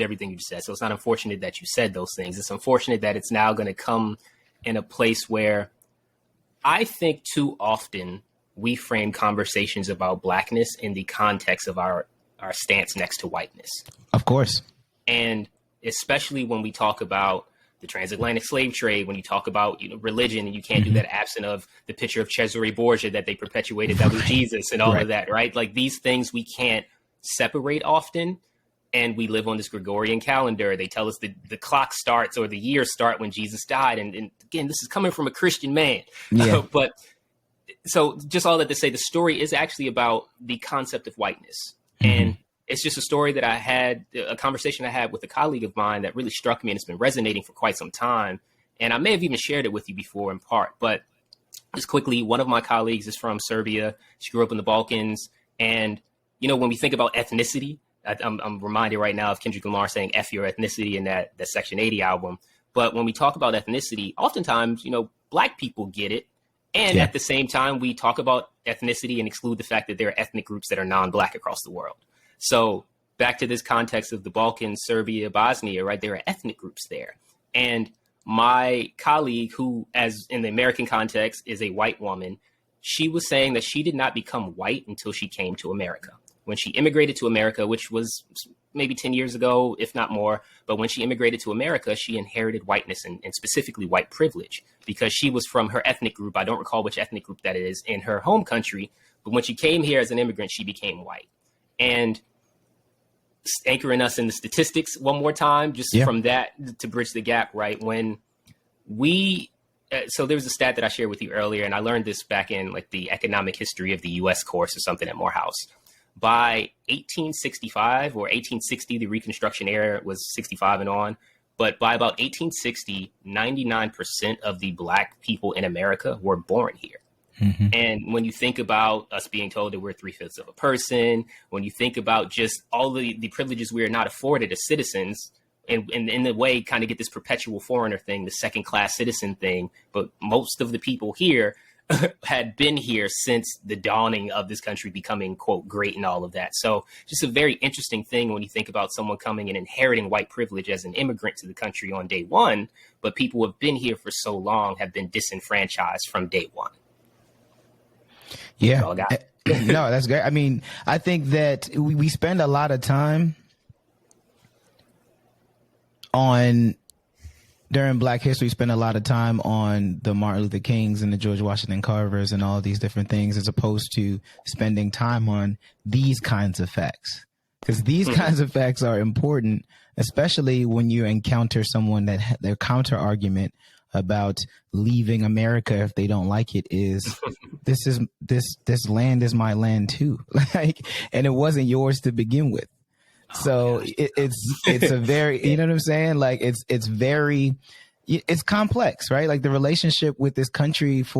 everything you said. So it's not unfortunate that you said those things. It's unfortunate that it's now going to come in a place where I think too often we frame conversations about Blackness in the context of our stance next to whiteness. Of course. And especially when we talk about the transatlantic slave trade, when you talk about religion, and you can't do that absent of the picture of Cesare Borgia that they perpetuated, that was Jesus, and all of that, right? Like these things we can't separate often. And we live on this Gregorian calendar. They tell us the clock starts or the years start when Jesus died. And again, this is coming from a Christian man. Yeah. But so just all that to say, the story is actually about the concept of whiteness. And it's just a story that I had, a conversation I had with a colleague of mine that really struck me, and it's been resonating for quite some time. And I may have even shared it with you before in part, but just quickly, one of my colleagues is from Serbia. She grew up in the Balkans. And, when we think about ethnicity, I'm reminded right now of Kendrick Lamar saying F your ethnicity in that Section 80 album. But when we talk about ethnicity, oftentimes, Black people get it. And at the same time, we talk about ethnicity and exclude the fact that there are ethnic groups that are non-Black across the world. So back to this context of the Balkans, Serbia, Bosnia, right? There are ethnic groups there. And my colleague, who, as in the American context, is a white woman, she was saying that she did not become white until she came to America. When she immigrated to America, which was maybe 10 years ago, if not more, but when she immigrated to America, she inherited whiteness and specifically white privilege because she was from her ethnic group. I don't recall which ethnic group that is in her home country, but when she came here as an immigrant, she became white. And anchoring us in the statistics one more time, just from that to bridge the gap, right? When so there was a stat that I shared with you earlier, and I learned this back in like the economic history of the U.S. course or something at Morehouse. By 1865 or 1860, the Reconstruction era was 65 and on. But by about 1860, 99% of the Black people in America were born here. And when you think about us being told that we're 3/5 of a person, when you think about just all the privileges we are not afforded as citizens, and in a way kind of get this perpetual foreigner thing, the second class citizen thing. But most of the people here had been here since the dawning of this country becoming, quote, great and all of that. So just a very interesting thing when you think about someone coming and inheriting white privilege as an immigrant to the country on day one, but people who have been here for so long have been disenfranchised from day one. Yeah. No, that's great. I mean, I think that we spend a lot of time during Black history, we spend a lot of time on the Martin Luther Kings and the George Washington Carvers and all these different things, as opposed to spending time on these kinds of facts. Because these kinds of facts are important, especially when you encounter someone that their counter argument about leaving America if they don't like it is this land is my land too. And it wasn't yours to begin with. So it's a very, you know what I'm saying? Like it's complex, right? Like the relationship with this country for